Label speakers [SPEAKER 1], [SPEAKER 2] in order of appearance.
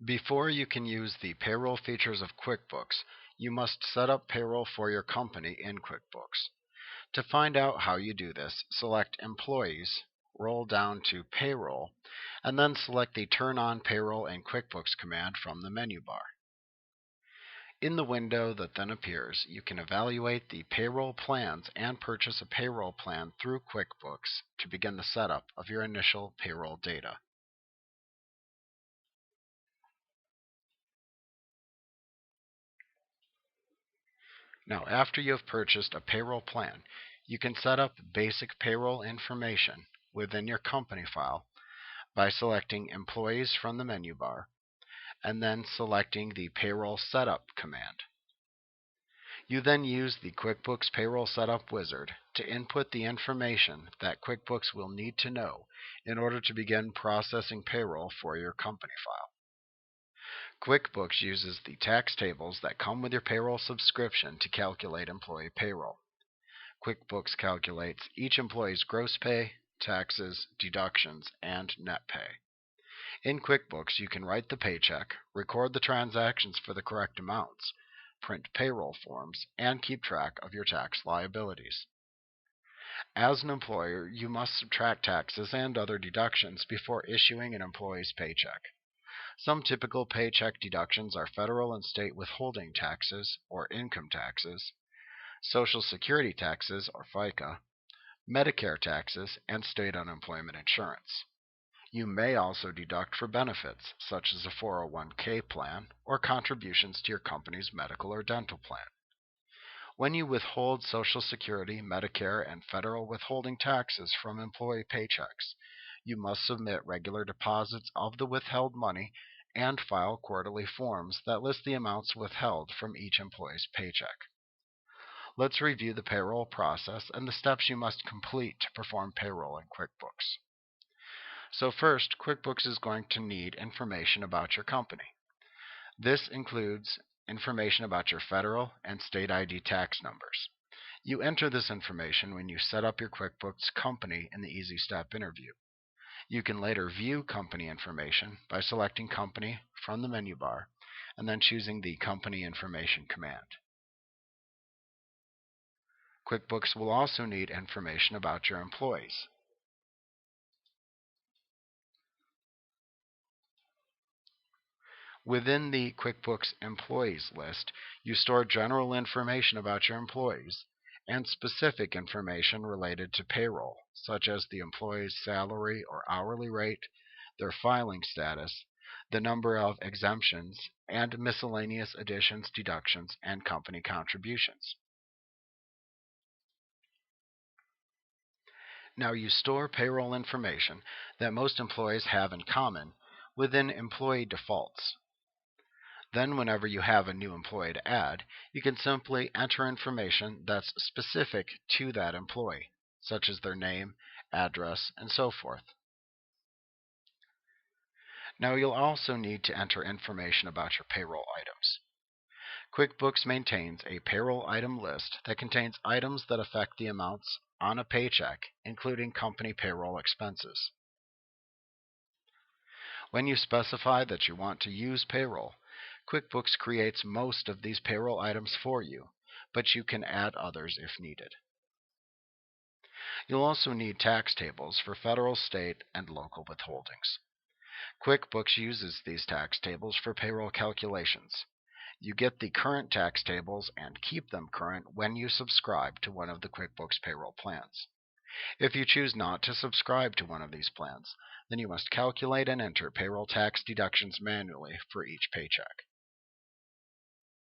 [SPEAKER 1] Before you can use the payroll features of QuickBooks, you must set up payroll for your company in QuickBooks. To find out how you do this, select Employees, roll down to Payroll, and then select the Turn on Payroll in QuickBooks command from the menu bar. In the window that then appears, you can evaluate the payroll plans and purchase a payroll plan through QuickBooks to begin the setup of your initial payroll data. Now, after you have purchased a payroll plan, you can set up basic payroll information within your company file by selecting Employees from the menu bar and then selecting the Payroll Setup command. You then use the QuickBooks Payroll Setup Wizard to input the information that QuickBooks will need to know in order to begin processing payroll for your company file. QuickBooks uses the tax tables that come with your payroll subscription to calculate employee payroll. QuickBooks calculates each employee's gross pay, taxes, deductions, and net pay. In QuickBooks, you can write the paycheck, record the transactions for the correct amounts, print payroll forms, and keep track of your tax liabilities. As an employer, you must subtract taxes and other deductions before issuing an employee's paycheck. Some typical paycheck deductions are federal and state withholding taxes, or income taxes, Social Security taxes, or FICA, Medicare taxes, and state unemployment insurance. You may also deduct for benefits, such as a 401k plan or contributions to your company's medical or dental plan. When you withhold Social Security, Medicare, and federal withholding taxes from employee paychecks, you must submit regular deposits of the withheld money and file quarterly forms that list the amounts withheld from each employee's paycheck. Let's review the payroll process and the steps you must complete to perform payroll in QuickBooks. So first, QuickBooks is going to need information about your company. This includes information about your federal and state ID tax numbers. You enter this information when you set up your QuickBooks company in the Easy Step interview. You can later view company information by selecting Company from the menu bar and then choosing the Company Information command. QuickBooks will also need information about your employees. Within the QuickBooks Employees list, you store general information about your employees and specific information related to payroll, such as the employee's salary or hourly rate, their filing status, the number of exemptions, and miscellaneous additions, deductions, and company contributions. Now, you store payroll information that most employees have in common within employee defaults. Then whenever you have a new employee to add, you can simply enter information that's specific to that employee, such as their name, address, and so forth. Now you'll also need to enter information about your payroll items. QuickBooks maintains a payroll item list that contains items that affect the amounts on a paycheck, including company payroll expenses. When you specify that you want to use payroll, QuickBooks creates most of these payroll items for you, but you can add others if needed. You'll also need tax tables for federal, state, and local withholdings. QuickBooks uses these tax tables for payroll calculations. You get the current tax tables and keep them current when you subscribe to one of the QuickBooks payroll plans. If you choose not to subscribe to one of these plans, then you must calculate and enter payroll tax deductions manually for each paycheck.